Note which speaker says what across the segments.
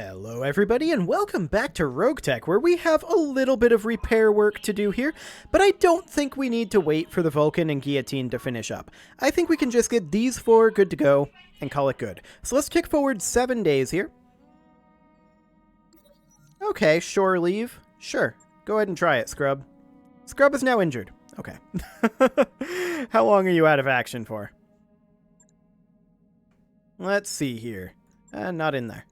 Speaker 1: Hello everybody and welcome back to RogueTech, where we have a little bit of repair work to do here, but I don't think we need to wait for the Vulcan and Guillotine to finish up. I think we can just get these four good to go and call it good. So let's tick forward 7 days here. Okay, shore leave. Sure, go ahead and try it, Scrub. Scrub is now injured. Okay. How long are you out of action for? Let's see here. Not in there.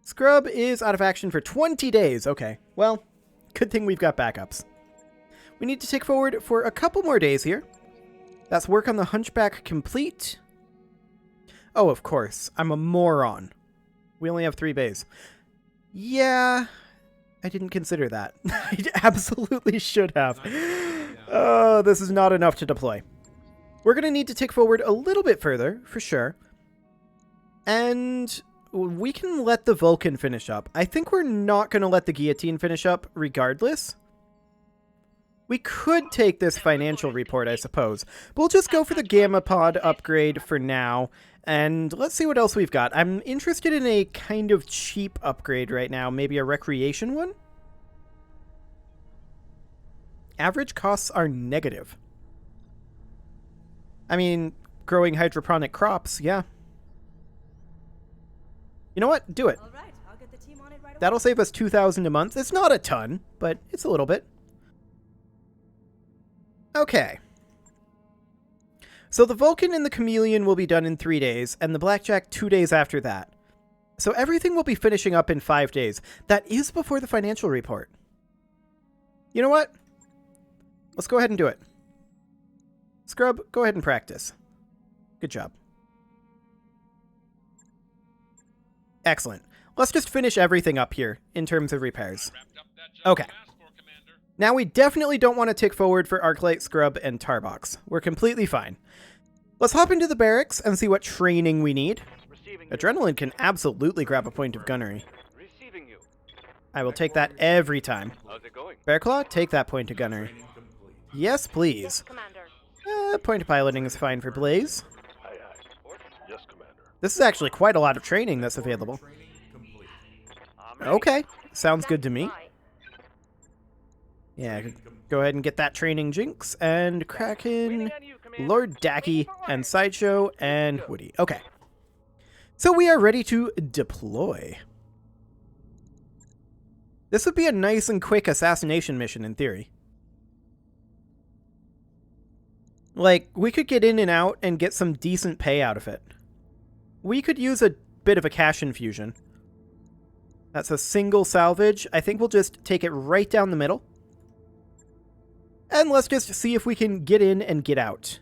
Speaker 1: Scrub is out of action for 20 days. Okay, well, good thing we've got backups. We need to tick forward for a couple more days here. That's work on the Hunchback complete. Oh, of course. I'm a moron. We only have 3 bays. Yeah, I didn't consider that. I absolutely should have. Oh, this is not enough to deploy. We're going to need to tick forward a little bit further, for sure. And we can let the Vulcan finish up. I think we're not going to let the Guillotine finish up regardless. We could take this financial report, I suppose. But we'll just go for the Gamma Pod upgrade for now. And let's see what else we've got. I'm interested in a kind of cheap upgrade right now. Maybe a recreation one? Average costs are negative. I mean, growing hydroponic crops, yeah. You know what? Do it.
Speaker 2: All right, I'll get the team on it right away.
Speaker 1: That'll save us $2,000 a month. It's not a ton, but it's a little bit. Okay. So the Vulcan and the Chameleon will be done in 3 days, and the Blackjack 2 days after that. So everything will be finishing up in 5 days. That is before the financial report. You know what? Let's go ahead and do it. Scrub, go ahead and practice. Good job. Excellent. Let's just finish everything up here in terms of repairs. Okay. Now we definitely don't want to tick forward for Arclight, Scrub, and Tarbox. We're completely fine. Let's hop into the barracks and see what training we need. Adrenaline can absolutely grab a point of gunnery. I will take that every time. Bearclaw, take that point of gunnery. Yes, please. Point of piloting is fine for Blaze. This is actually quite a lot of training that's available. Okay, sounds good to me. Yeah, go ahead and get that training, Jinx, and Kraken, Lord Dacky, and Sideshow, and Woody. Okay. So we are ready to deploy. This would be a nice and quick assassination mission in theory. Like, we could get in and out and get some decent pay out of it. We could use a bit of a cash infusion. That's a single salvage. I think we'll just take it right down the middle. And let's just see if we can get in and get out.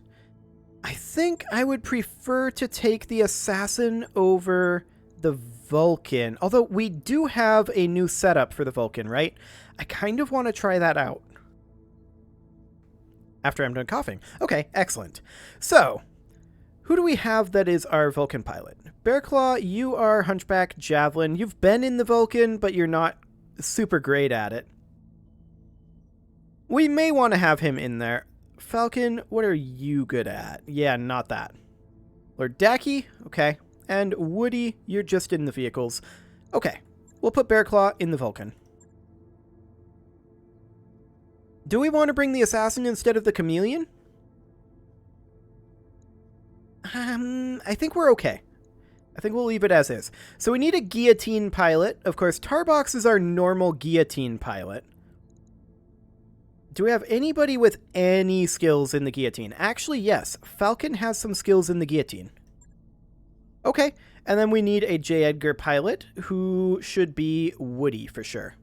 Speaker 1: I think I would prefer to take the Assassin over the Vulcan. Although we do have a new setup for the Vulcan, right? I kind of want to try that out. After I'm done coughing. Okay, excellent. So, who do we have that is our Vulcan pilot? Bearclaw, you are Hunchback, Javelin. You've been in the Vulcan, but you're not super great at it. We may want to have him in there. Falcon, what are you good at? Yeah, not that. Lord Dacky, okay. And Woody, you're just in the vehicles. Okay, we'll put Bearclaw in the Vulcan. Do we want to bring the Assassin instead of the Chameleon? I think we're okay. I think we'll leave it as is. So we need a Guillotine pilot. Of course, Tarbox is our normal Guillotine pilot. Do we have anybody with any skills in the Guillotine? Actually, yes. Falcon has some skills in the Guillotine. Okay. And then we need a J. Edgar pilot, who should be Woody for sure.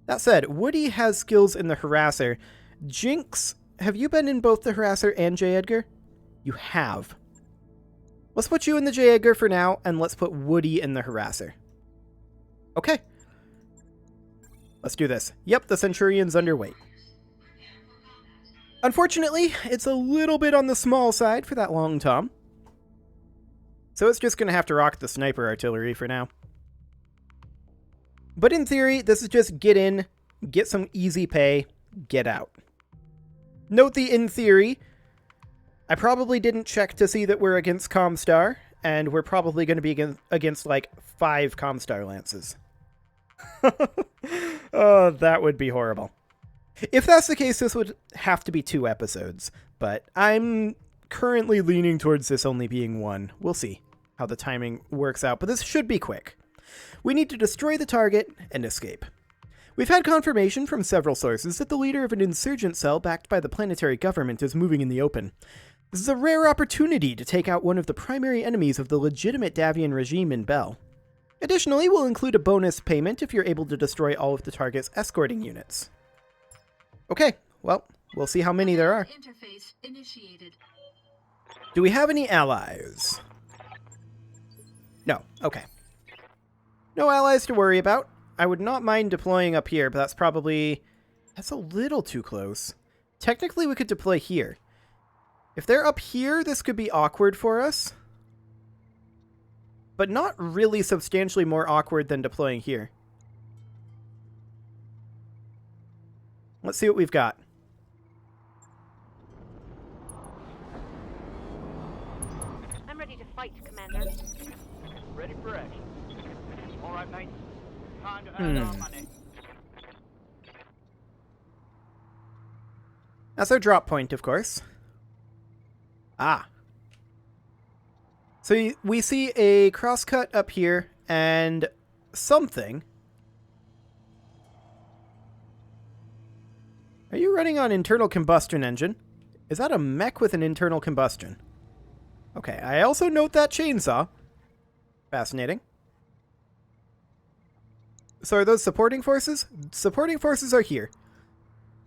Speaker 1: That said, Woody has skills in the Harasser. Jinx, have you been in both the Harasser and J. Edgar? You have. Let's put you in the J. Edgar for now, and let's put Woody in the Harasser. Okay. Let's do this. Yep, the Centurion's underweight. Unfortunately, it's a little bit on the small side for that long tom. So it's just going to have to rock the sniper artillery for now. But in theory, this is just get in, get some easy pay, get out. Note the in theory. I probably didn't check to see that we're against Comstar, and we're probably going to be against like 5 Comstar Lances. Oh, that would be horrible. If that's the case, this would have to be 2 episodes, but I'm currently leaning towards this only being 1. We'll see how the timing works out, but this should be quick. We need to destroy the target and escape. We've had confirmation from several sources that the leader of an insurgent cell backed by the planetary government is moving in the open. This is a rare opportunity to take out one of the primary enemies of the legitimate Davian regime in Bell. Additionally, we'll include a bonus payment if you're able to destroy all of the target's escorting units. Okay, well, we'll see how many there are.
Speaker 2: Interface initiated.
Speaker 1: Do we have any allies? No, okay. No allies to worry about. I would not mind deploying up here, but that's a little too close. Technically, we could deploy here. If they're up here, this could be awkward for us. But not really substantially more awkward than deploying here. Let's see what we've got.
Speaker 3: I'm ready to fight, Commander.
Speaker 4: Ready for action. All right, mate. Time to earn our money.
Speaker 1: That's our drop point, of course. Ah. So we see a crosscut up here and something. Are you running on internal combustion engine? Is that a mech with an internal combustion? Okay, I also note that chainsaw. Fascinating. So are those supporting forces? Supporting forces are here.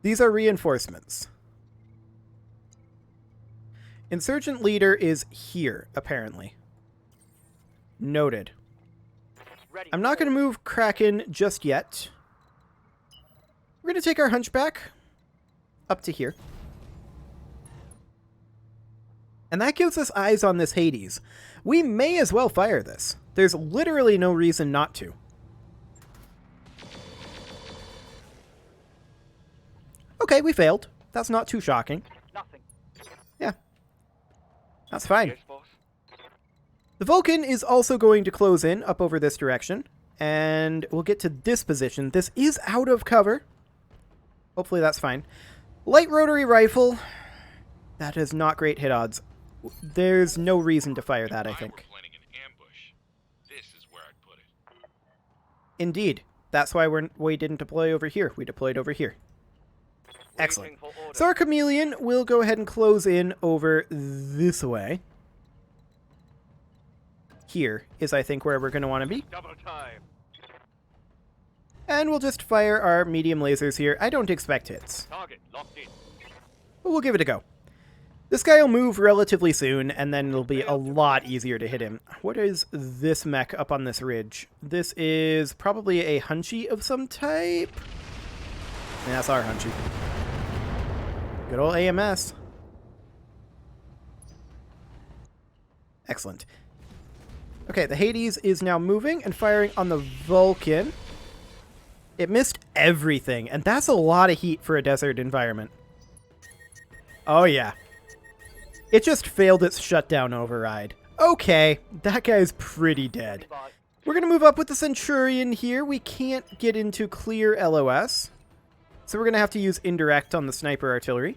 Speaker 1: These are reinforcements. Insurgent leader is here, apparently. Noted. I'm not going to move Kraken just yet. We're going to take our hunchback up to here. And that gives us eyes on this Hades. We may as well fire this. There's literally no reason not to. Okay, we failed. That's not too shocking.
Speaker 4: Nothing.
Speaker 1: Yeah. That's fine.
Speaker 4: Yes, boss.
Speaker 1: The Vulcan is also going to close in up over this direction. And we'll get to this position. This is out of cover. Hopefully that's fine. Light rotary rifle. That is not great hit odds. There's no reason to fire that, I think.
Speaker 5: Planning an ambush. This is where I'd put it.
Speaker 1: Indeed. That's why we didn't deploy over here. We deployed over here. Excellent. So our chameleon will go ahead and close in over this way. Here is, I think, where we're going to want to be.
Speaker 4: Double time.
Speaker 1: And we'll just fire our medium lasers here. I don't expect hits,
Speaker 4: Target locked in.
Speaker 1: but we'll give it a go. This guy will move relatively soon, and then it'll be a lot easier to hit him. What is this mech up on this ridge? This is probably a Hunchy of some type. And that's our Hunchy. Good old AMS. Excellent. Okay, the Hades is now moving and firing on the Vulcan. It missed everything, and that's a lot of heat for a desert environment. Oh yeah. It just failed its shutdown override. Okay, that guy's pretty dead. We're going to move up with the Centurion here. We can't get into clear LOS. So we're going to have to use indirect on the sniper artillery.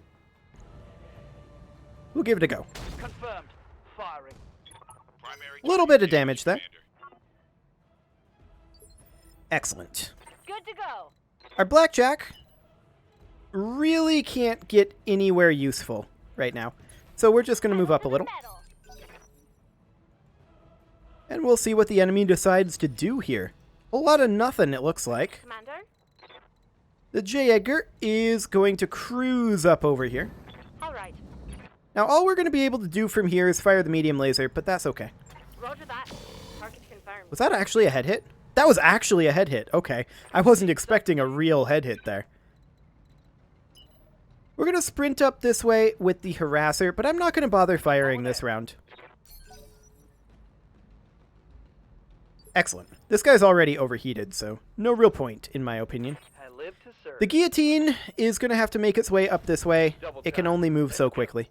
Speaker 1: We'll give it a go.
Speaker 4: Confirmed. Firing.
Speaker 5: Primary
Speaker 1: A little bit of
Speaker 5: target
Speaker 1: damage there.
Speaker 5: Commander.
Speaker 1: Excellent.
Speaker 3: Good to go.
Speaker 1: Our Blackjack really can't get anywhere useful right now. So we're just going to move up a little. And we'll see what the enemy decides to do here. A lot of nothing, it looks like.
Speaker 3: Commander?
Speaker 1: The J. Edgar is going to cruise up over here.
Speaker 3: All right.
Speaker 1: Now, all we're going to be able to do from here is fire the medium laser, but that's okay.
Speaker 3: Roger that. Target confirmed.
Speaker 1: Was that actually a head hit? That was actually a head hit. Okay. I wasn't expecting a real head hit there. We're going to sprint up this way with the harasser, but I'm not going to bother firing this round. Excellent. This guy's already overheated, so no real point, in my opinion.
Speaker 4: I live to serve.
Speaker 1: The guillotine is going to have to make its way up this way. It can only move so quickly.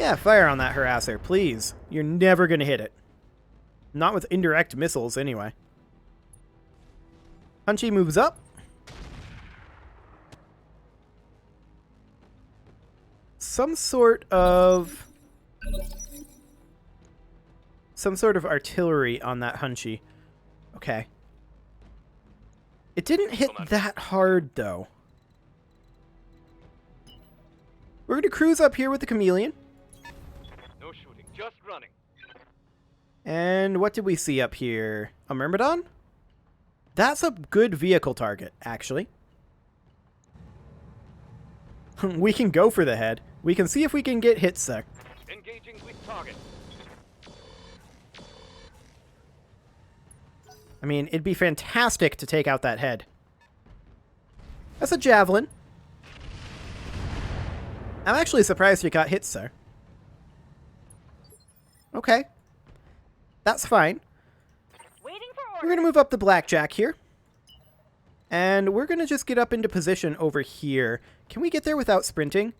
Speaker 1: Yeah, fire on that harasser, please. You're never going to hit it. Not with indirect missiles, anyway. Hunchy moves up. Some sort of artillery on that Hunchy. Okay. It didn't hit that hard, though. We're going to cruise up here with the Chameleon.
Speaker 4: No shooting, just running.
Speaker 1: And what did we see up here? A Myrmidon? That's a good vehicle target, actually. We can go for the head. We can see if we can get hits there.
Speaker 4: Engaging with target.
Speaker 1: I mean, it'd be fantastic to take out that head. That's a javelin. I'm actually surprised you got hits there. Okay. That's fine.
Speaker 3: Waiting for
Speaker 1: We're
Speaker 3: orders.
Speaker 1: going to move up the blackjack here. And we're going to just get up into position over here. Can we get there without sprinting?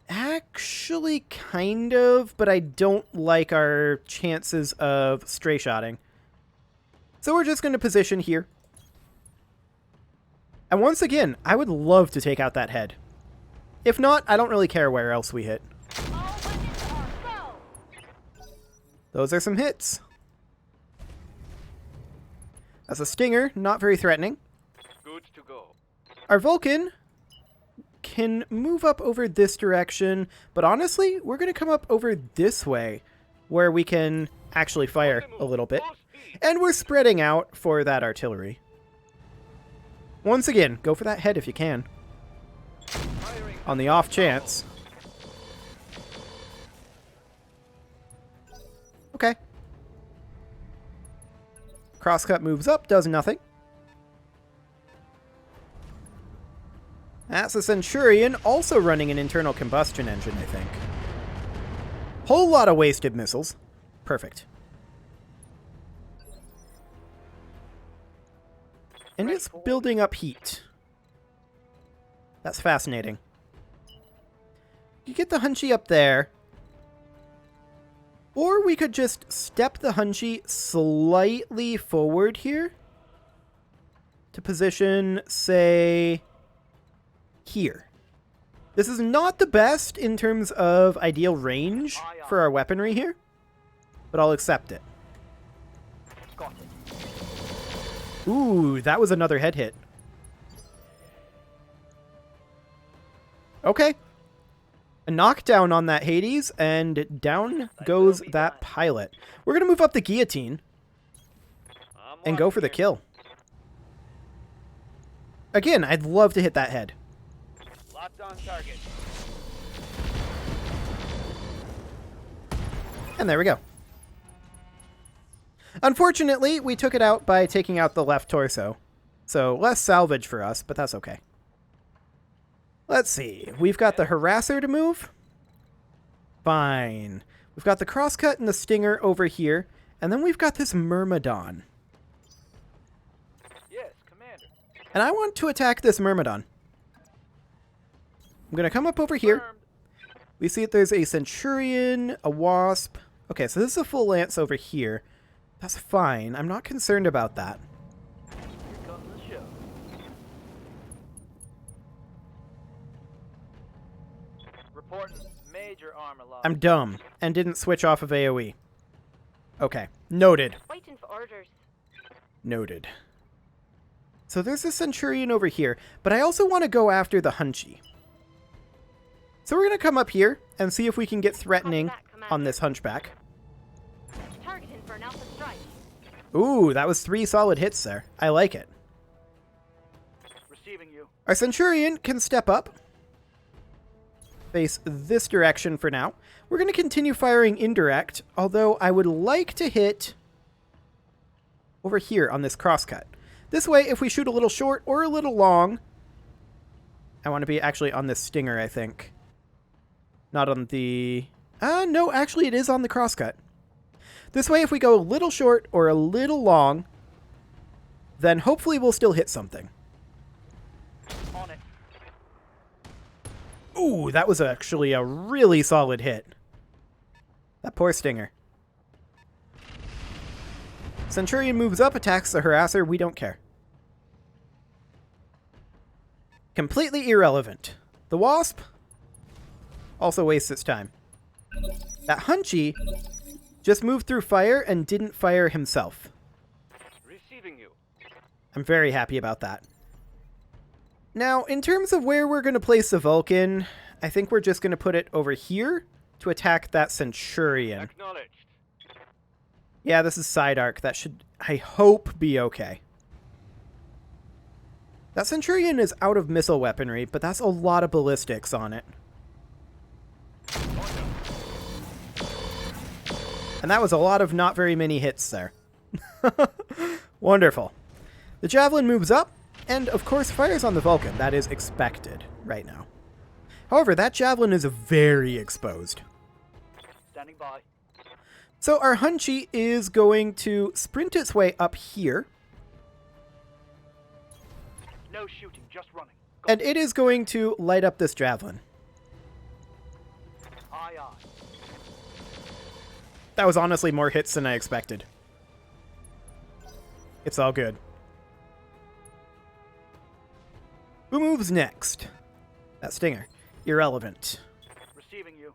Speaker 1: Actually, kind of, but I don't like our chances of stray shotting. So we're just going to position here. And once again, I would love to take out that head. If not, I don't really care where else we hit.
Speaker 3: All weapons are go.
Speaker 1: Those are some hits. That's a stinger, not very threatening.
Speaker 4: Good to go.
Speaker 1: Our Vulcan can move up over this direction, but honestly, we're going to come up over this way, where we can actually fire a little bit. And we're spreading out for that artillery. Once again, go for that head if you can. On the off chance. Okay. Crosscut moves up, does nothing. That's a Centurion, also running an internal combustion engine, I think. Whole lot of wasted missiles. Perfect. And it's building up heat. That's fascinating. You get the Hunchy up there. Or we could just step the Hunchy slightly forward here. To position, say, here. This is not the best in terms of ideal range for our weaponry here. But I'll accept it.
Speaker 4: Got it.
Speaker 1: Ooh, that was another head hit. Okay. A knockdown on that Hades, and down goes that pilot. We're going to move up the guillotine and go for the kill. Again, I'd love to hit that head.
Speaker 4: Locked on target.
Speaker 1: And there we go. Unfortunately, we took it out by taking out the left torso. So, less salvage for us, but that's okay. Let's see. We've got the harasser to move. Fine. We've got the crosscut and the stinger over here. And then we've got this Myrmidon.
Speaker 4: Yes, Commander.
Speaker 1: And I want to attack this Myrmidon. I'm going to come up over here.
Speaker 4: Confirmed.
Speaker 1: We see that there's a Centurion, a Wasp. Okay, so this is a full lance over here. That's fine. I'm not concerned about that.
Speaker 4: Here comes the show. Reporting major armor loss.
Speaker 1: I'm dumb and didn't switch off of AoE. Okay, noted.
Speaker 3: Waiting for orders.
Speaker 1: Noted. So there's a Centurion over here, but I also want to go after the Hunchy. So we're going to come up here and see if we can get threatening
Speaker 3: Copy that, Commander.
Speaker 1: on this Hunchback.
Speaker 3: Targeting for an alpha strike.
Speaker 1: Ooh, that was 3 solid hits there. I like it.
Speaker 4: Receiving you.
Speaker 1: Our Centurion can step up. Face this direction for now. We're going to continue firing indirect, although I would like to hit over here on this crosscut. This way, if we shoot a little short or a little long, I want to be actually on this stinger, I think. Not on the... no, actually it is on the crosscut. This way, if we go a little short or a little long, then hopefully we'll still hit something.
Speaker 4: On it.
Speaker 1: Ooh, that was actually a really solid hit. That poor Stinger. Centurion moves up, attacks the harasser. We don't care. Completely irrelevant. The Wasp also wastes its time. That Hunchy just moved through fire and didn't fire himself.
Speaker 4: Receiving you.
Speaker 1: I'm very happy about that. Now, in terms of where we're going to place the Vulcan, I think we're just going to put it over here to attack that Centurion.
Speaker 4: Acknowledged.
Speaker 1: Yeah, this is side arc. That should, I hope, be okay. That Centurion is out of missile weaponry, but that's a lot of ballistics on it. And that was a lot of not very many hits there. Wonderful. The Javelin moves up, and of course fires on the Vulcan. That is expected right now. However, that Javelin is very exposed.
Speaker 4: Standing by.
Speaker 1: So our Hunchy is going to sprint its way up here.
Speaker 4: No shooting, just running.
Speaker 1: And it is going to light up this Javelin.
Speaker 4: Aye, aye.
Speaker 1: That was honestly more hits than I expected. It's all good. Who moves next? That Stinger. Irrelevant.
Speaker 4: Receiving you.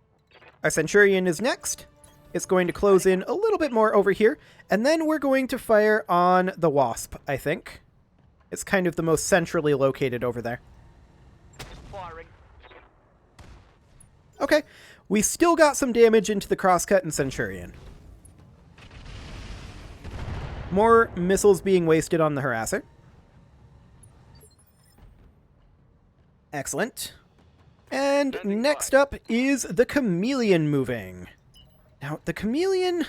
Speaker 1: Our Centurion is next. It's going to close in a little bit more over here. And then we're going to fire on the Wasp, I think. It's kind of the most centrally located over there.
Speaker 4: Firing.
Speaker 1: Okay. We still got some damage into the Crosscut and Centurion. More missiles being wasted on the Harasser. Excellent. And next up is the Chameleon moving. Now, the Chameleon...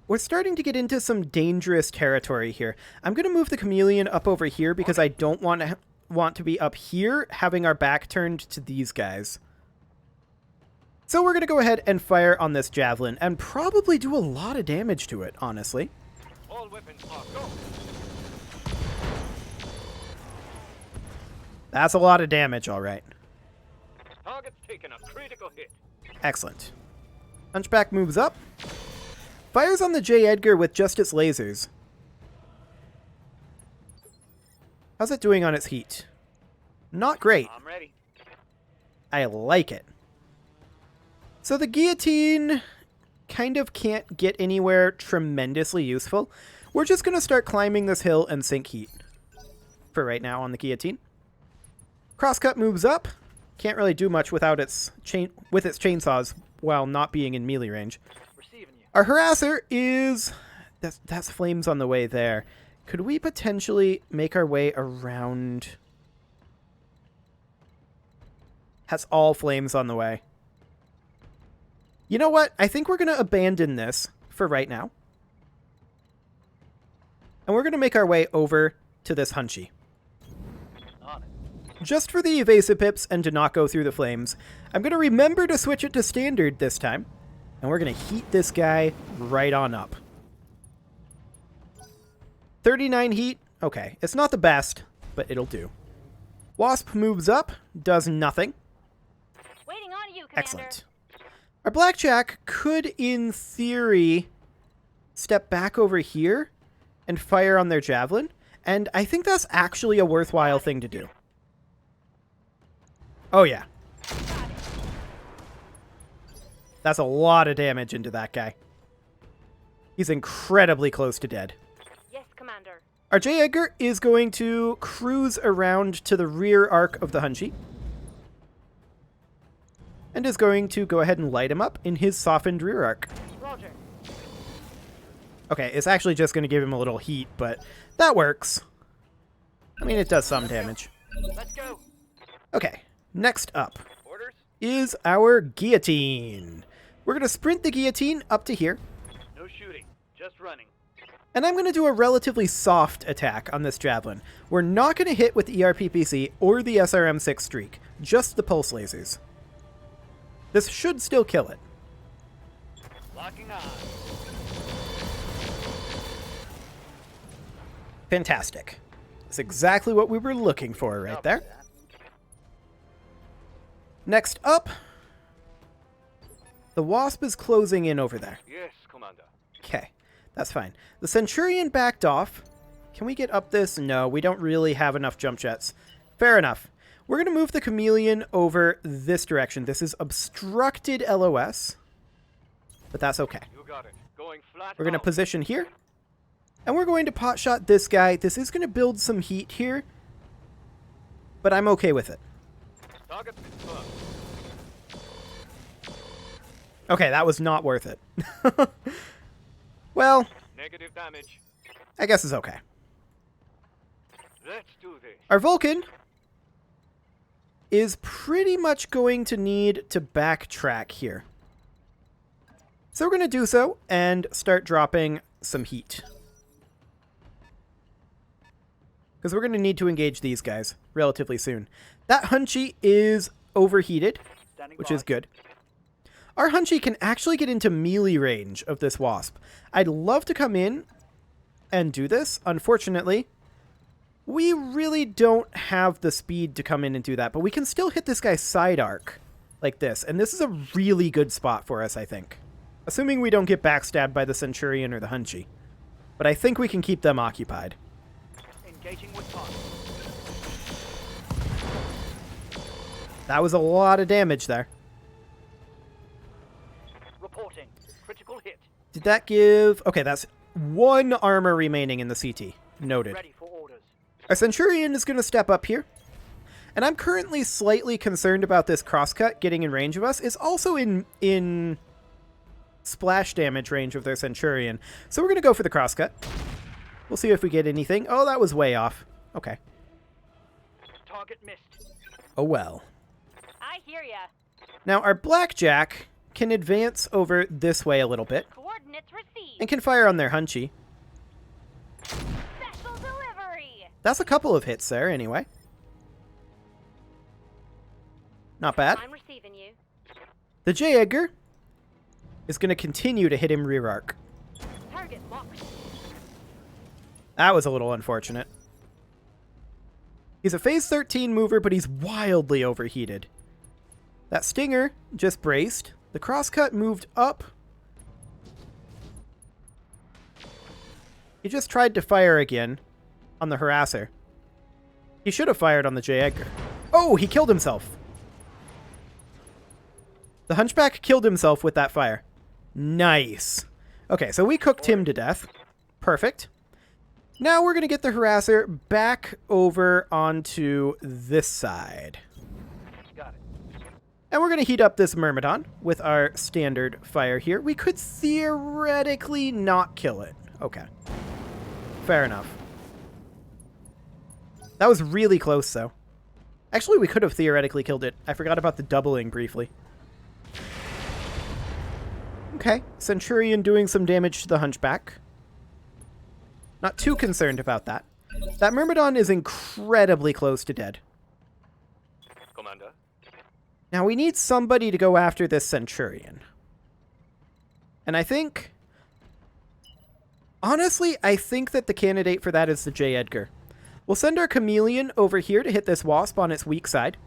Speaker 1: We're starting to get into some dangerous territory here. I'm going to move the Chameleon up over here because I don't want to be up here having our back turned to these guys. So we're going to go ahead and fire on this Javelin and probably do a lot of damage to it, honestly.
Speaker 4: All weapons are go.
Speaker 1: That's a lot of damage, all right.
Speaker 4: Target's taken a critical hit.
Speaker 1: Excellent. Hunchback moves up. Fires on the J. Edgar with just its lasers. How's it doing on its heat? Not great.
Speaker 4: I'm ready.
Speaker 1: I like it. So the Guillotine kind of can't get anywhere tremendously useful. We're just going to start climbing this hill and sink heat. For right now on the Guillotine. Crosscut moves up. Can't really do much without its chainsaws while not being in melee range.
Speaker 4: Receiving you.
Speaker 1: Our Harasser is... That's flames on the way there. Could we potentially make our way around... That's all flames on the way. You know what? I think we're going to abandon this for right now. And we're going to make our way over to this Hunchy.
Speaker 4: On it.
Speaker 1: Just for the evasive pips and to not go through the flames, I'm going to remember to switch it to standard this time. And we're going to heat this guy right on up. 39 heat. Okay, it's not the best, but it'll do. Wasp moves up, does nothing.
Speaker 3: Waiting on you, Commander.
Speaker 1: Excellent. Our Blackjack could, in theory, step back over here and fire on their Javelin. And I think that's actually a worthwhile thing to do. Oh, yeah. That's a lot of damage into that guy. He's incredibly close to dead.
Speaker 3: Yes, Commander.
Speaker 1: Our J. Edgar is going to cruise around to the rear arc of the Hunchy. And is going to go ahead and light him up in his softened rear arc.
Speaker 3: Roger.
Speaker 1: Okay, it's actually just going to give him a little heat, but that works. I mean, it does some damage.
Speaker 4: Let's go.
Speaker 1: Okay, next up
Speaker 4: Orders.
Speaker 1: is our Guillotine. We're going to sprint the Guillotine up to here.
Speaker 4: No shooting, just running.
Speaker 1: And I'm going to do a relatively soft attack on this Javelin. We're not going to hit with the ERPPC or the SRM-6 Streak, just the pulse lasers. This should still kill it.
Speaker 4: Locking on.
Speaker 1: Fantastic. That's exactly what we were looking for right there. Next up, The Wasp is closing in over there.
Speaker 4: Yes, Commander.
Speaker 1: Okay, that's fine. The Centurion backed off. Can we get up this? No, we don't really have enough jump jets. Fair enough. We're going to move the Chameleon over this direction. This is obstructed LOS, but that's okay.
Speaker 4: You got it. Going flat.
Speaker 1: We're going to
Speaker 4: out.
Speaker 1: position here, and we're going to potshot this guy. This is going to build some heat here, but I'm okay with it.
Speaker 4: Target confirmed.
Speaker 1: Okay, that was not worth it. Well,
Speaker 4: Negative damage.
Speaker 1: I guess it's okay.
Speaker 4: Let's do this.
Speaker 1: Our Vulcan is pretty much going to need to backtrack here. So we're going to do so and start dropping some heat. Because we're going to need to engage these guys relatively soon. That Hunchy is overheated,
Speaker 4: Standing
Speaker 1: which
Speaker 4: by.
Speaker 1: is good. Our Hunchy can actually get into melee range of this Wasp. I'd love to come in and do this. Unfortunately, we really don't have the speed to come in and do that, but we can still hit this guy's side arc like this, and this is a really good spot for us, I think. Assuming we don't get backstabbed by the Centurion or the Hunchy. But I think we can keep them occupied.
Speaker 4: Engaging with target.
Speaker 1: That was a lot of damage there.
Speaker 4: Reporting. Critical hit.
Speaker 1: Did that give... Okay, that's 1 armor remaining in the CT. Noted.
Speaker 4: Ready for orders.
Speaker 1: Our Centurion is going to step up here. And I'm currently slightly concerned about this crosscut getting in range of us. It's also in splash damage range of their Centurion. So we're going to go for the crosscut. We'll see if we get anything. Oh, that was way off. Okay.
Speaker 4: Target missed.
Speaker 1: Oh well.
Speaker 3: I hear ya.
Speaker 1: Now, our Blackjack can advance over this way a little bit.
Speaker 3: Coordinates received.
Speaker 1: And can fire on their Hunchy.
Speaker 3: Special delivery.
Speaker 1: That's a couple of hits there, anyway. Not bad.
Speaker 3: I'm receiving you.
Speaker 1: The J. Edgar is going to continue to hit him rear arc.
Speaker 3: Target locked.
Speaker 1: That was a little unfortunate. He's a phase 13 mover, but he's wildly overheated. That Stinger just braced. The crosscut moved up. He just tried to fire again on the Harasser. He should have fired on the J. Edgar. Oh, he killed himself. The Hunchback killed himself with that fire. Nice. Okay, so we cooked him to death. Perfect. Now we're going to get the Harasser back over onto this side.
Speaker 4: Got it.
Speaker 1: And we're going to heat up this Myrmidon with our standard fire here. We could theoretically not kill it. Okay. Fair enough. That was really close, though. Actually, we could have theoretically killed it. I forgot about the doubling briefly. Okay. Centurion doing some damage to the Hunchback. Not too concerned about that. That Myrmidon is incredibly close to dead.
Speaker 4: Commander.
Speaker 1: Now we need somebody to go after this Centurion. And I think... Honestly, I think that the candidate for that is the J. Edgar. We'll send our Chameleon over here to hit this Wasp on its weak side.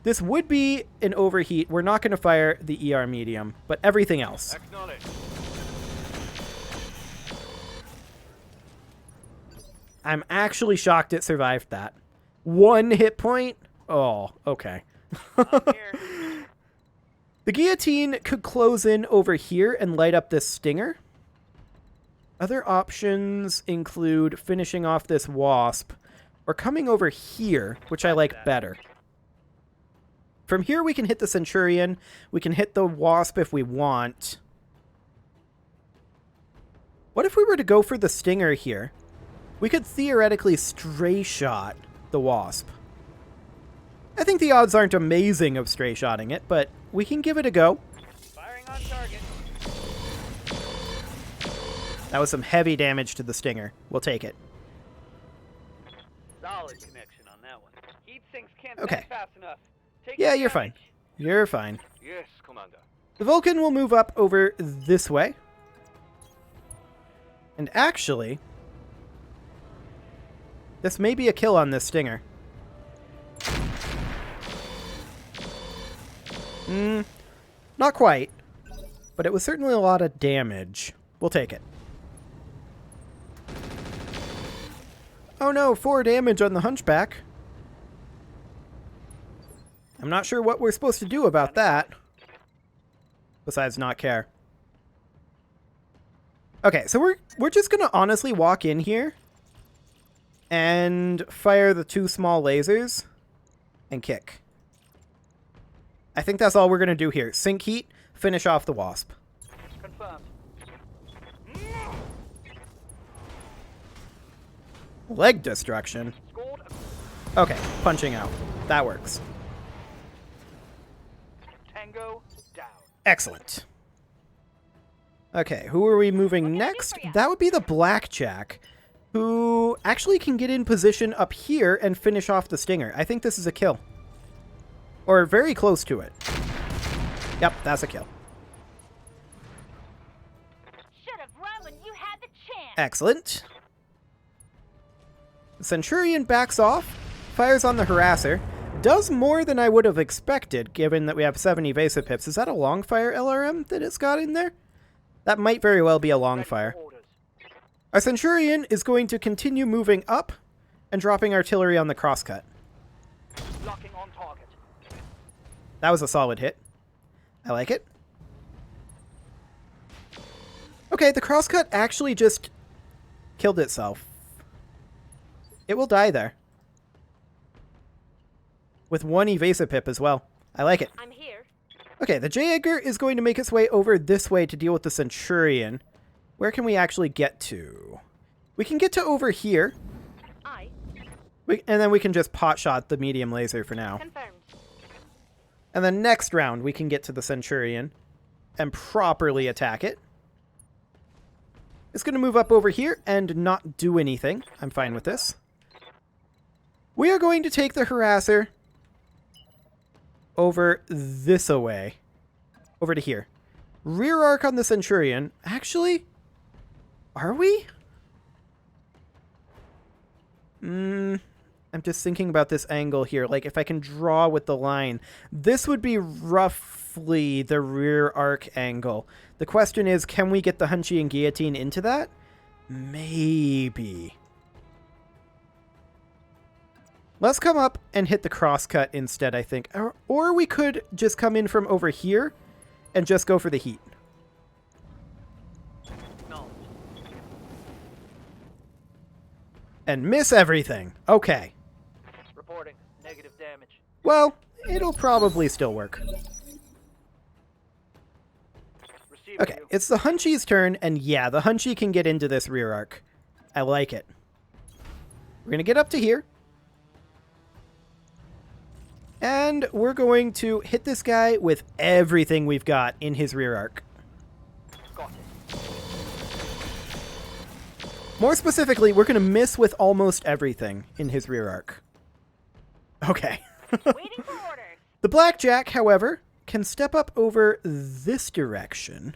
Speaker 1: This would be an overheat. We're not going to fire the ER medium, but everything else.
Speaker 4: Acknowledge.
Speaker 1: I'm actually shocked it survived that. 1 hit point? Oh, okay.
Speaker 4: I'm here.
Speaker 1: The Guillotine could close in over here and light up this Stinger. Other options include finishing off this Wasp or coming over here, which I like better. From here we can hit the Centurion. We can hit the Wasp if we want. What if we were to go for the Stinger here? We could theoretically stray shot the Wasp. I think the odds aren't amazing of stray shotting it, but we can give it a go.
Speaker 4: Firing on target.
Speaker 1: That was some heavy damage to the Stinger. We'll take it.
Speaker 4: Solid connection on that one. Heat sinks can't
Speaker 1: Okay.
Speaker 4: stand fast enough. Take
Speaker 1: Yeah,
Speaker 4: the
Speaker 1: you're
Speaker 4: damage.
Speaker 1: fine. You're fine.
Speaker 4: Yes, Commander.
Speaker 1: The Vulcan will move up over this way. And actually, this may be a kill on this Stinger. Not quite. but it was certainly a lot of damage. We'll take it. Oh no, 4 damage on the Hunchback. I'm not sure what we're supposed to do about that. Besides not care. Okay, so we're just gonna honestly walk in here and fire the 2 small lasers and kick. I think that's all we're gonna do here. Sink heat, finish off the Wasp.
Speaker 4: Confirmed.
Speaker 1: Leg destruction.
Speaker 4: Scored.
Speaker 1: Okay, punching out. That works.
Speaker 4: Tango down.
Speaker 1: Excellent. Okay, who are we moving
Speaker 3: What can I do
Speaker 1: next?
Speaker 3: for ya?
Speaker 1: That would be the Blackjack, who actually can get in position up here and finish off the Stinger. I think this is a kill. Or very close to it. Yep, that's a kill.
Speaker 3: Should have run when you had the chance.
Speaker 1: Excellent. The Centurion backs off, fires on the Harasser, does more than I would have expected, given that we have 7 evasive pips. Is that a long fire LRM that it's got in there? That might very well be a long
Speaker 4: Ready
Speaker 1: fire.
Speaker 4: for orders.
Speaker 1: Our Centurion is going to continue moving up and dropping artillery on the crosscut.
Speaker 4: Locking on target.
Speaker 1: That was a solid hit. I like it. Okay, the crosscut actually just killed itself. It will die there. With 1 evasive pip as well. I like it.
Speaker 3: I'm here.
Speaker 1: Okay, the J. Edgar is going to make its way over this way to deal with the Centurion. Where can we actually get to? We can get to over here.
Speaker 3: I
Speaker 1: And then we can just pot shot the medium laser for now.
Speaker 3: confirmed.
Speaker 1: And then next round, we can get to the Centurion and properly attack it. It's going to move up over here and not do anything. I'm fine with this. We are going to take the Harasser over this away. Over to here. Rear arc on the Centurion. Actually, are we? I'm just thinking about this angle here. Like, if I can draw with the line, this would be roughly the rear arc angle. The question is, can we get the Hunchy and Guillotine into that? Maybe. Let's come up and hit the crosscut instead, I think. Or we could just come in from over here and just go for the heat.
Speaker 4: No.
Speaker 1: And miss everything. Okay.
Speaker 4: Reporting. Negative damage.
Speaker 1: Well, it'll probably still work.
Speaker 4: Receiving
Speaker 1: Okay,
Speaker 4: you.
Speaker 1: it's the Hunchy's turn, and yeah, the Hunchy can get into this rear arc. I like it. We're going to get up to here. And we're going to hit this guy with everything we've got in his rear arc.
Speaker 4: Got it.
Speaker 1: More specifically, we're going to miss with almost everything in his rear arc. Okay.
Speaker 3: Waiting for orders.
Speaker 1: The Blackjack, however, can step up over this direction.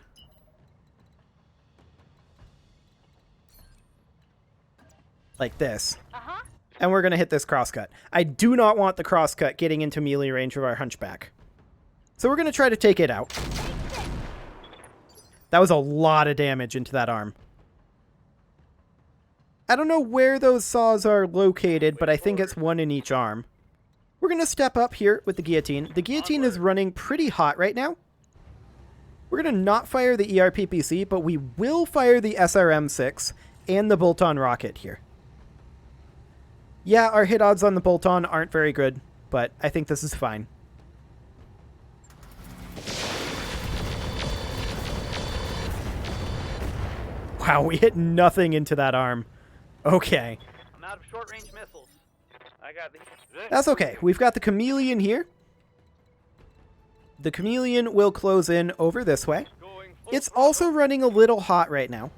Speaker 1: Like this.
Speaker 3: Uh-huh.
Speaker 1: And we're going to hit this crosscut. I do not want the crosscut getting into melee range of our Hunchback. So we're going to try to take it out. That was a lot of damage into that arm. I don't know where those saws are located, but I think it's 1 in each arm. We're going to step up here with the Guillotine. The Guillotine is running pretty hot right now. We're going to not fire the ERPPC, but we will fire the SRM-6 and the bolt-on rocket here. Yeah, our hit odds on the bolt-on aren't very good, but I think this is fine. Wow, we hit nothing into that arm. Okay.
Speaker 4: I'm out of short-range missiles. I got these.
Speaker 1: That's okay. We've got the Chameleon here. The Chameleon will close in over this way. It's also running a little hot right now.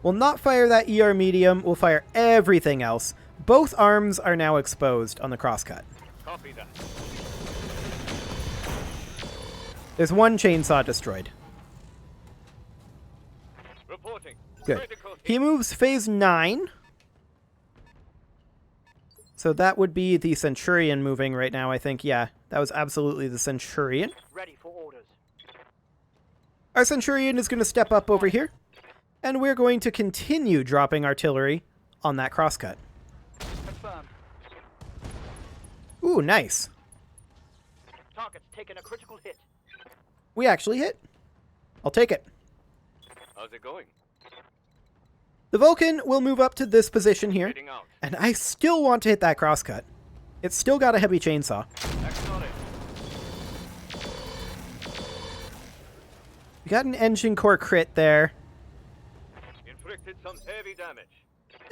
Speaker 1: We'll not fire that ER medium. We'll fire everything else. Both arms are now exposed on the crosscut.
Speaker 4: Copy that.
Speaker 1: There's 1 chainsaw destroyed.
Speaker 4: Reporting.
Speaker 1: Good.
Speaker 4: Critical
Speaker 1: He moves phase 9. So that would be the Centurion moving right now, I think. Yeah, that was absolutely the Centurion.
Speaker 4: ready for orders.
Speaker 1: Our Centurion is going to step up over here, and we're going to continue dropping artillery on that crosscut.
Speaker 4: Confirmed.
Speaker 1: Ooh, nice.
Speaker 4: Target's taken a critical hit.
Speaker 1: We actually hit. I'll take it.
Speaker 5: How's it going?
Speaker 1: The Vulcan will move up to this position here,
Speaker 5: Heading out.
Speaker 1: and I still want to hit that crosscut. It's still got a heavy chainsaw.
Speaker 5: That's not it.
Speaker 1: We got an engine core crit there,
Speaker 5: Inflicted some heavy damage.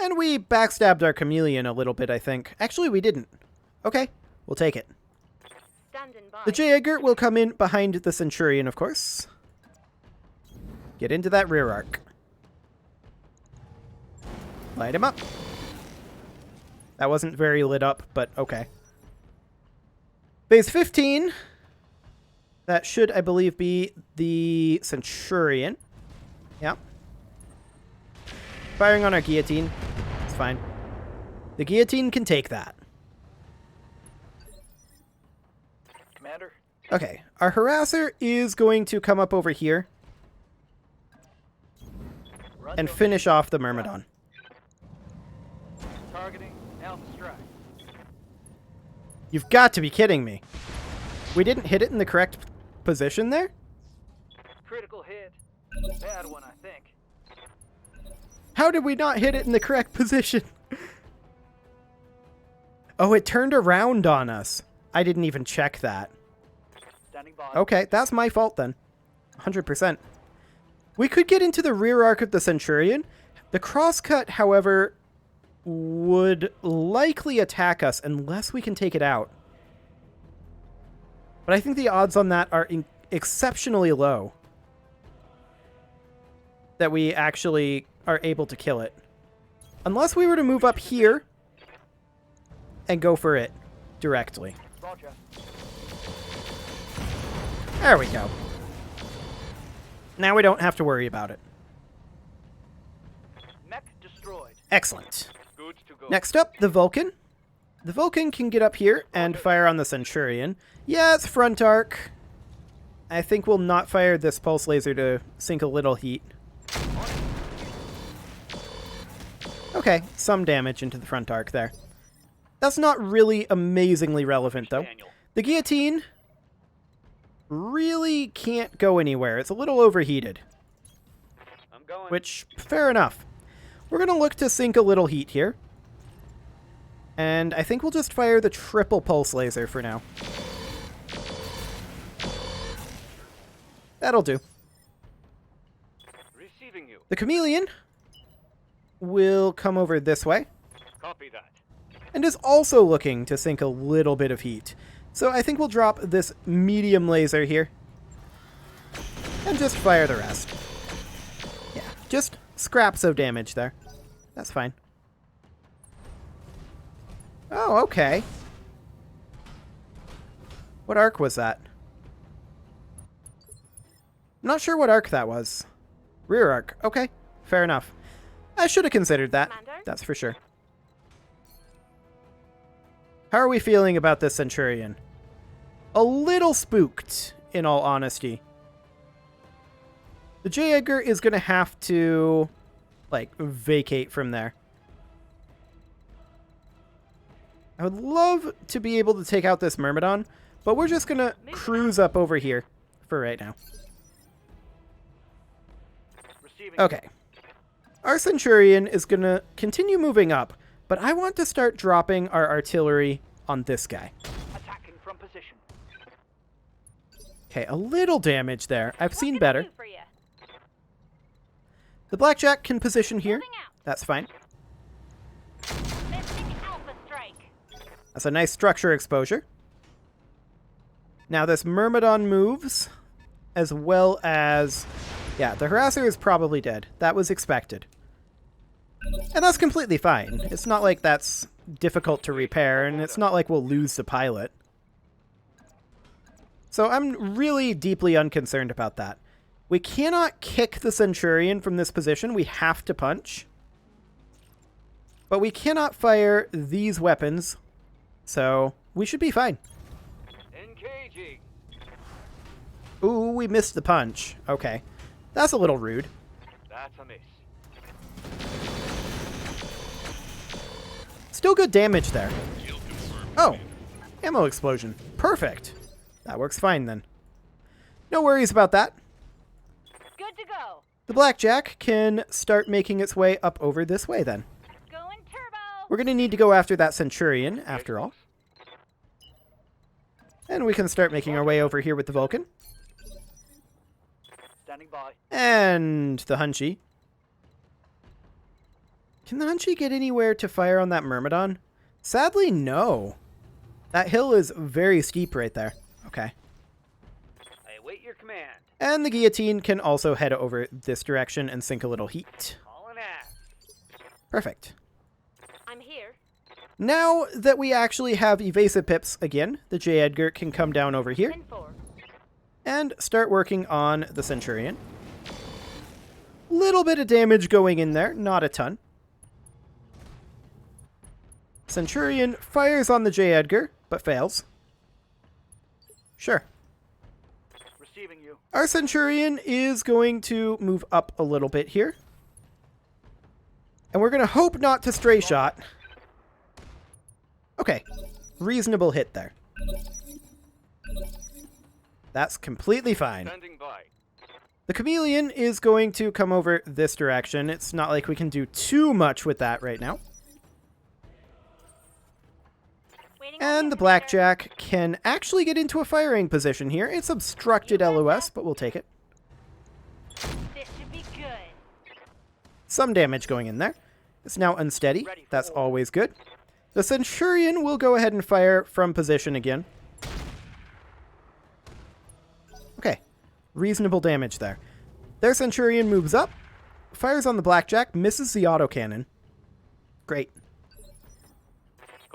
Speaker 1: and we backstabbed our chameleon a little bit, I think. Actually, we didn't. Okay, we'll take it.
Speaker 3: Standing by.
Speaker 1: The Jaeger will come in behind the Centurion, of course. Get into that rear arc. Light him up. That wasn't very lit up, but okay. Base 15. That should, I believe, be the Centurion. Yep. Firing on our guillotine. It's fine. The guillotine can take that.
Speaker 4: Commander.
Speaker 1: Okay, our harasser is going to come up over here
Speaker 4: Run
Speaker 1: and
Speaker 4: to-
Speaker 1: finish off the Myrmidon.
Speaker 4: Targeting Alpha Strike.
Speaker 1: You've got to be kidding me. We didn't hit it in the correct position there?
Speaker 4: Critical hit. Bad one, I think.
Speaker 1: How did we not hit it in the correct position? Oh, it turned around on us. I didn't even check that.
Speaker 4: Standing by.
Speaker 1: Okay, that's my fault then. 100%. We could get into the rear arc of the Centurion. The crosscut, however, would likely attack us unless we can take it out. But I think the odds on that are exceptionally low. That we actually are able to kill it. Unless we were to move up here and go for it directly.
Speaker 4: Roger.
Speaker 1: There we go. Now we don't have to worry about it.
Speaker 4: Mech destroyed.
Speaker 1: Excellent.
Speaker 5: Good to go.
Speaker 1: Next up, the Vulcan. The Vulcan can get up here and fire on the Centurion. Yeah, it's front arc. I think we'll not fire this pulse laser to sink a little heat. Okay, some damage into the front arc there. That's not really amazingly relevant, though.
Speaker 4: Daniel.
Speaker 1: The guillotine really can't go anywhere. It's a little overheated,
Speaker 4: I'm going.
Speaker 1: which, fair enough. We're going to look to sink a little heat here. And I think we'll just fire the triple pulse laser for now. That'll do.
Speaker 5: Receiving you.
Speaker 1: The chameleon will come over this way
Speaker 5: Copy that.
Speaker 1: and is also looking to sink a little bit of heat. So I think we'll drop this medium laser here and just fire the rest. Yeah, just scraps of damage there. That's fine. Oh, okay. What arc was that? I'm not sure what arc that was. Rear arc. Okay, fair enough. I should have considered that.
Speaker 3: Commander?
Speaker 1: That's for sure. How are we feeling about this Centurion? A little spooked, in all honesty. The Jaeger is going to have to, like, vacate from there. I would love to be able to take out this Myrmidon, but we're just going to cruise up over here for right now.
Speaker 4: Receiving.
Speaker 1: Okay. Our Centurion is going to continue moving up, but I want to start dropping our artillery on this guy.
Speaker 4: Attacking from position.
Speaker 1: Okay, a little damage there. I've seen
Speaker 3: What can I
Speaker 1: better.
Speaker 3: do for ya?
Speaker 1: The Blackjack can position here.
Speaker 3: Moving out.
Speaker 1: That's fine.
Speaker 3: Missing Alpha Strike.
Speaker 1: That's a nice structure exposure. Now this Myrmidon moves, as well as... Yeah, the Harasser is probably dead. That was expected. And that's completely fine. It's not like that's difficult to repair, and it's not like we'll lose the pilot. So I'm really deeply unconcerned about that. We cannot kick the Centurion from this position. We have to punch. But we cannot fire these weapons, so we should be fine.
Speaker 5: Engaging.
Speaker 1: Ooh, we missed the punch. Okay. That's a little rude.
Speaker 4: That's a miss.
Speaker 1: Still good damage there.
Speaker 5: Kill confirmed.
Speaker 1: Oh, ammo explosion. Perfect. That works fine then. No worries about that.
Speaker 3: Good to go.
Speaker 1: The Blackjack can start making its way up over this way then.
Speaker 3: Going turbo.
Speaker 1: We're going to need to go after that Centurion, after all. And we can start making our way over here with the Vulcan.
Speaker 4: Standing by.
Speaker 1: And the Hunchy. Can the Hunchy get anywhere to fire on that Myrmidon? Sadly, no. That hill is very steep right there. Okay.
Speaker 4: I await your command.
Speaker 1: And the Guillotine can also head over this direction and sink a little heat.
Speaker 4: Calling ass.
Speaker 1: Perfect.
Speaker 3: I'm here.
Speaker 1: Now that we actually have evasive pips again, the J. Edgar can come down over here
Speaker 3: 10-4.
Speaker 1: and start working on the Centurion. Little bit of damage going in there, not a ton. Centurion fires on the J. Edgar, but fails. Sure.
Speaker 4: Receiving you.
Speaker 1: Our Centurion is going to move up a little bit here. And we're going to hope not to stray shot. Okay. Reasonable hit there. That's completely fine.
Speaker 4: Standing by.
Speaker 1: The Chameleon is going to come over this direction. It's not like we can do too much with that right now.
Speaker 3: Waiting on
Speaker 1: And the
Speaker 3: you, Commander.
Speaker 1: Blackjack can actually get into a firing position here. It's obstructed LOS, but we'll take it.
Speaker 3: This should be good.
Speaker 1: Some damage going in there. It's now unsteady.
Speaker 4: Ready for
Speaker 1: That's
Speaker 4: order.
Speaker 1: always good. The Centurion will go ahead and fire from position again. Okay. Reasonable damage there. Their Centurion moves up, fires on the Blackjack, misses the autocannon. Great.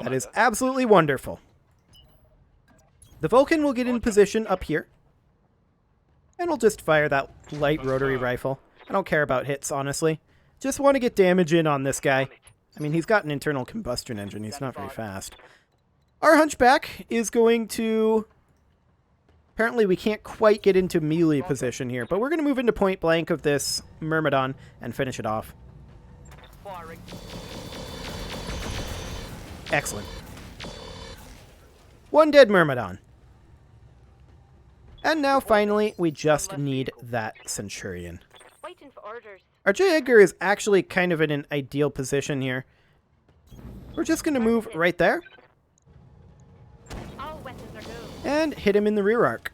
Speaker 1: That is absolutely wonderful. The Vulcan will get in position up here. And we'll just fire that light rotary rifle. I don't care about hits, honestly. Just want to get damage in on this guy. I mean, he's got an internal combustion engine. He's not very fast. Our Hunchback is going to... Apparently, we can't quite get into melee position here, but we're going to move into point blank of this Myrmidon and finish it off.
Speaker 4: Firing.
Speaker 1: Excellent. One dead Myrmidon. And now, finally, we just need that Centurion.
Speaker 3: Waiting for orders.
Speaker 1: Our J. Edgar is actually kind of in an ideal position here. We're just going to move right there
Speaker 3: All weapons are go.
Speaker 1: and hit him in the rear arc.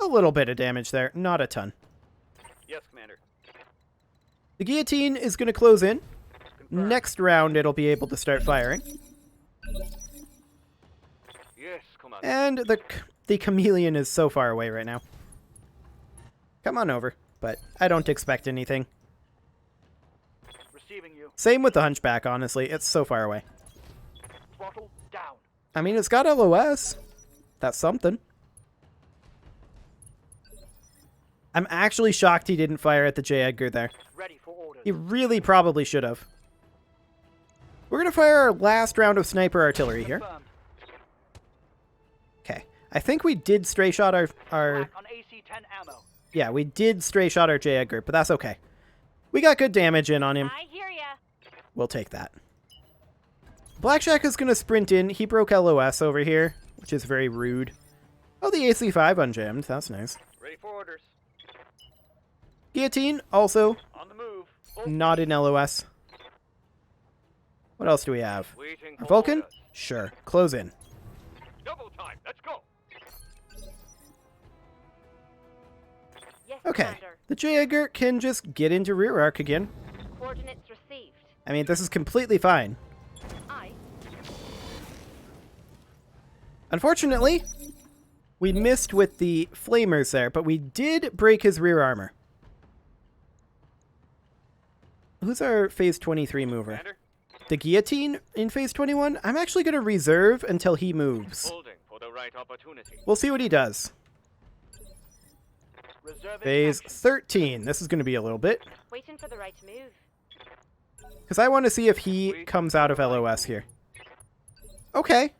Speaker 1: A little bit of damage there, not a ton.
Speaker 4: Yes, Commander.
Speaker 1: The Guillotine is going to close in.
Speaker 4: Confirmed.
Speaker 1: Next round, it'll be able to start firing.
Speaker 4: Yes, Commander.
Speaker 1: And the Chameleon is so far away right now. Come on over, but I don't expect anything.
Speaker 4: Receiving you.
Speaker 1: Same with the Hunchback, honestly. It's so far away.
Speaker 4: Throttle down.
Speaker 1: I mean, it's got LOS. That's something. I'm actually shocked he didn't fire at the J. Edgar there.
Speaker 4: Ready for orders.
Speaker 1: He really probably should have. We're going to fire our last round of sniper artillery here.
Speaker 4: Confirmed.
Speaker 1: Okay. I think we did stray shot our...
Speaker 4: Black on AC-10 ammo.
Speaker 1: Yeah, we did stray shot our J. Edgar, but that's okay. We got good damage in on him.
Speaker 3: I hear ya.
Speaker 1: We'll take that. Blackjack is going to sprint in. He broke LOS over here, which is very rude. Oh, the AC-5 unjammed. That's nice.
Speaker 4: Ready for orders.
Speaker 1: Guillotine, also
Speaker 4: On the move.
Speaker 1: not in LOS. What else do we have?
Speaker 4: Waiting
Speaker 1: Our
Speaker 4: for
Speaker 1: Vulcan?
Speaker 4: orders.
Speaker 1: Sure. Close in.
Speaker 4: Double time. Let's go.
Speaker 3: Yes,
Speaker 1: Okay.
Speaker 3: Commander.
Speaker 1: The J. Edgar can just get into rear arc again.
Speaker 3: Coordinates received.
Speaker 1: I mean, this is completely fine.
Speaker 3: I.
Speaker 1: Unfortunately, we missed with the flamers there, but we did break his rear armor. Who's our phase 23 mover?
Speaker 4: Commander.
Speaker 1: The Guillotine in phase 21? I'm actually going to reserve until he moves.
Speaker 4: Holding for the right opportunity.
Speaker 1: We'll see what he does.
Speaker 4: Reserving
Speaker 1: Phase
Speaker 4: action.
Speaker 1: 13. This is going to be a little bit.
Speaker 3: Waiting for the right move.
Speaker 1: Because I want to see if he comes out of LOS here. Okay.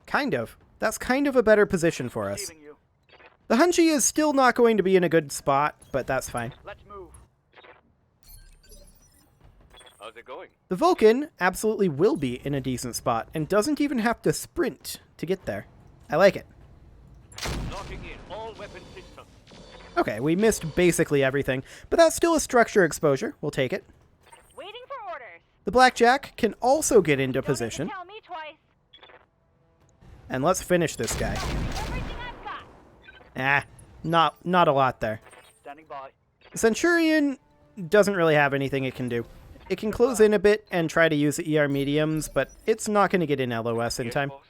Speaker 1: Kind of. That's kind of a better position for us.
Speaker 4: Receiving you.
Speaker 1: The Hunchy is still not going to be in a good spot, but that's fine.
Speaker 4: Let's move.
Speaker 5: How's it going?
Speaker 1: The Vulcan absolutely will be in a decent spot and doesn't even have to sprint to get there. I like it.
Speaker 5: Locking in all weapon systems.
Speaker 1: Okay, we missed basically everything, but that's still a structure exposure. We'll take it.
Speaker 3: Waiting for orders.
Speaker 1: The Blackjack can also get into
Speaker 3: Don't need to
Speaker 1: position.
Speaker 3: tell me twice.
Speaker 1: And let's finish this guy.
Speaker 3: Everything I've got.
Speaker 1: Not a lot there.
Speaker 4: Standing by.
Speaker 1: The Centurion doesn't really have anything it can do. It can close in a bit and try to use the ER mediums, but it's not going to get in LOS in
Speaker 5: Yes,
Speaker 1: time.
Speaker 5: boss.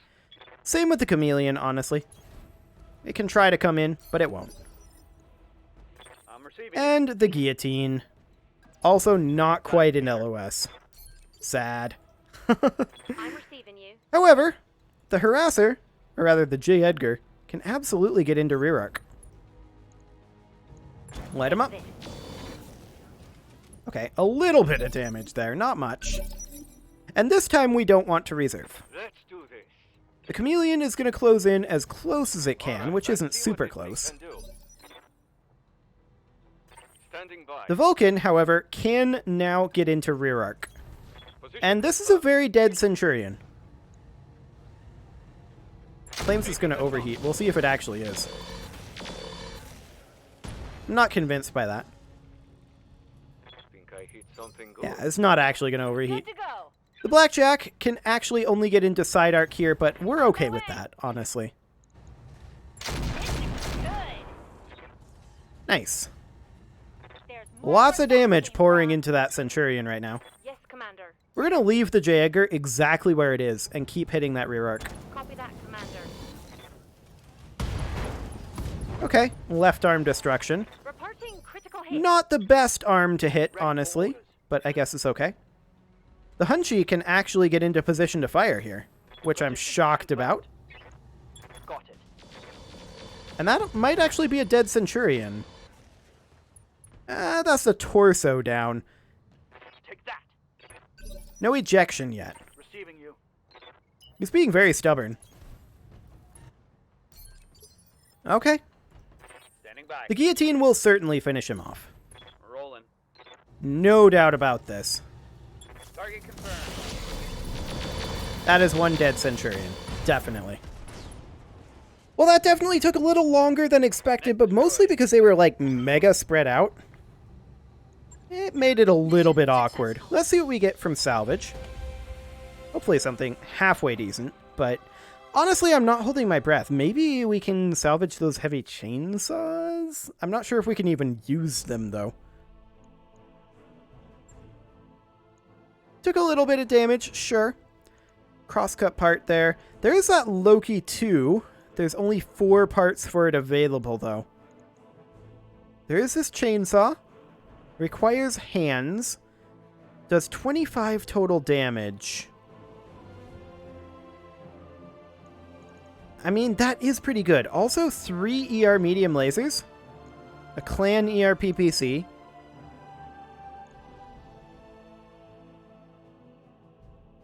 Speaker 1: Same with the Chameleon, honestly. It can try to come in, but it won't.
Speaker 4: I'm receiving.
Speaker 1: And the Guillotine. Also not quite in LOS. Sad.
Speaker 3: I'm receiving you.
Speaker 1: However, the Harasser, or rather the J. Edgar, can absolutely get into rear arc. Light him up.
Speaker 3: This.
Speaker 1: Okay, a little bit of damage there, not much. And this time we don't want to reserve.
Speaker 5: Let's do this.
Speaker 1: The Chameleon is going to close in as close as it
Speaker 5: All
Speaker 1: can,
Speaker 5: right,
Speaker 1: which
Speaker 5: let's
Speaker 1: isn't
Speaker 5: see what
Speaker 1: super
Speaker 5: this thing
Speaker 1: close.
Speaker 5: can do. Standing by.
Speaker 1: The Vulcan, however, can now get into rear arc.
Speaker 5: Position
Speaker 1: And this is a very dead Centurion. Claims it's going to overheat. We'll see if it actually is. I'm not convinced by that.
Speaker 5: think I hit something good.
Speaker 1: Yeah, it's not actually going to
Speaker 3: Good
Speaker 1: overheat.
Speaker 3: to go.
Speaker 1: The Blackjack can actually only get into side arc here, but we're okay with that, honestly.
Speaker 3: Good.
Speaker 1: Nice.
Speaker 3: There's more
Speaker 1: Lots of
Speaker 3: work
Speaker 1: damage
Speaker 3: happening.
Speaker 1: pouring into that Centurion right now.
Speaker 3: Yes, Commander.
Speaker 1: We're going to leave the J. Edgar exactly where it is and keep hitting that rear arc.
Speaker 3: Copy that, Commander.
Speaker 1: Okay, left arm destruction.
Speaker 3: Reporting critical hit.
Speaker 1: Not the best arm to hit, honestly, but I guess it's okay. The Hunchy can actually get into position to fire here, which I'm shocked about.
Speaker 4: Got it.
Speaker 1: And that might actually be a dead Centurion. That's the torso down.
Speaker 4: Take that.
Speaker 1: No ejection yet.
Speaker 4: Receiving you.
Speaker 1: He's being very stubborn. Okay.
Speaker 4: Standing by.
Speaker 1: The Guillotine will certainly finish him off.
Speaker 4: Rolling.
Speaker 1: No doubt about this.
Speaker 4: Target confirmed.
Speaker 1: That is one dead Centurion. Definitely. Well, that definitely took a little longer than expected, but mostly because they were, like, mega spread out. It made it a little bit awkward. Let's see what we get from salvage. Hopefully something halfway decent, but honestly, I'm not holding my breath. Maybe we can salvage those heavy chainsaws? I'm not sure if we can even use them, though. Took a little bit of damage, sure. Crosscut part there. There is that Loki 2. There's only 4 parts for it available, though. There is this chainsaw. Requires hands. Does 25 total damage. I mean, that is pretty good. Also, 3 ER medium lasers. A clan ER PPC.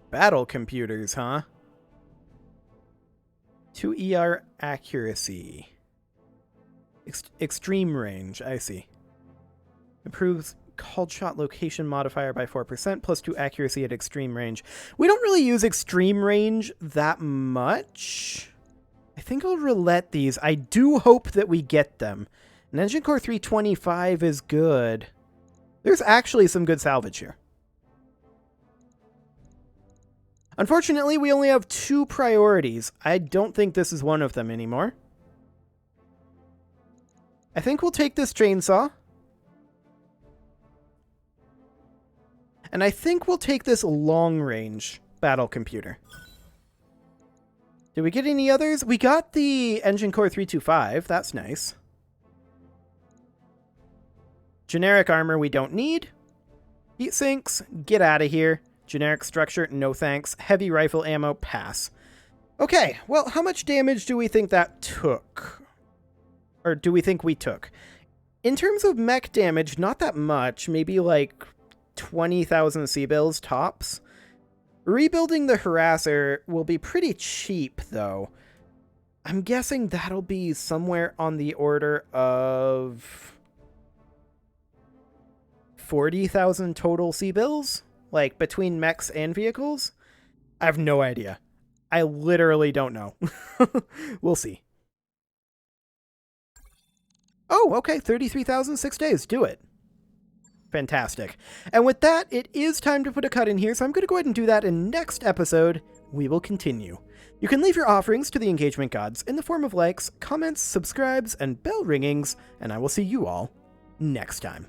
Speaker 1: Battle computers, huh? 2 ER accuracy. Extreme range, I see. Improves called shot location modifier by 4%, plus 2 accuracy at extreme range. We don't really use extreme range that much. I think I'll roulette these. I do hope that we get them. An Engine Core 325 is good. There's actually some good salvage here. Unfortunately, we only have 2 priorities. I don't think this is one of them anymore. I think we'll take this chainsaw. And I think we'll take this long-range battle computer. Did we get any others? We got the Engine Core 325. That's nice. Generic armor we don't need. Heat sinks, get out of here. Generic structure, no thanks. Heavy rifle ammo, pass. Okay, well, how much damage do we think that took? Or do we think we took? In terms of mech damage, not that much. Maybe like 20,000 C-bills tops. Rebuilding the Harasser will be pretty cheap, though. I'm guessing that'll be somewhere on the order of 40,000 total C-bills, like between mechs and vehicles. I have no idea. I literally don't know. We'll see. Oh, okay, 33,000, 6 days. Do it. Fantastic. And with that, it is time to put a cut in here, so I'm going to go ahead and do that in next episode. We will continue. You can leave your offerings to the engagement gods in the form of likes, comments, subscribes, and bell ringings, and I will see you all next time.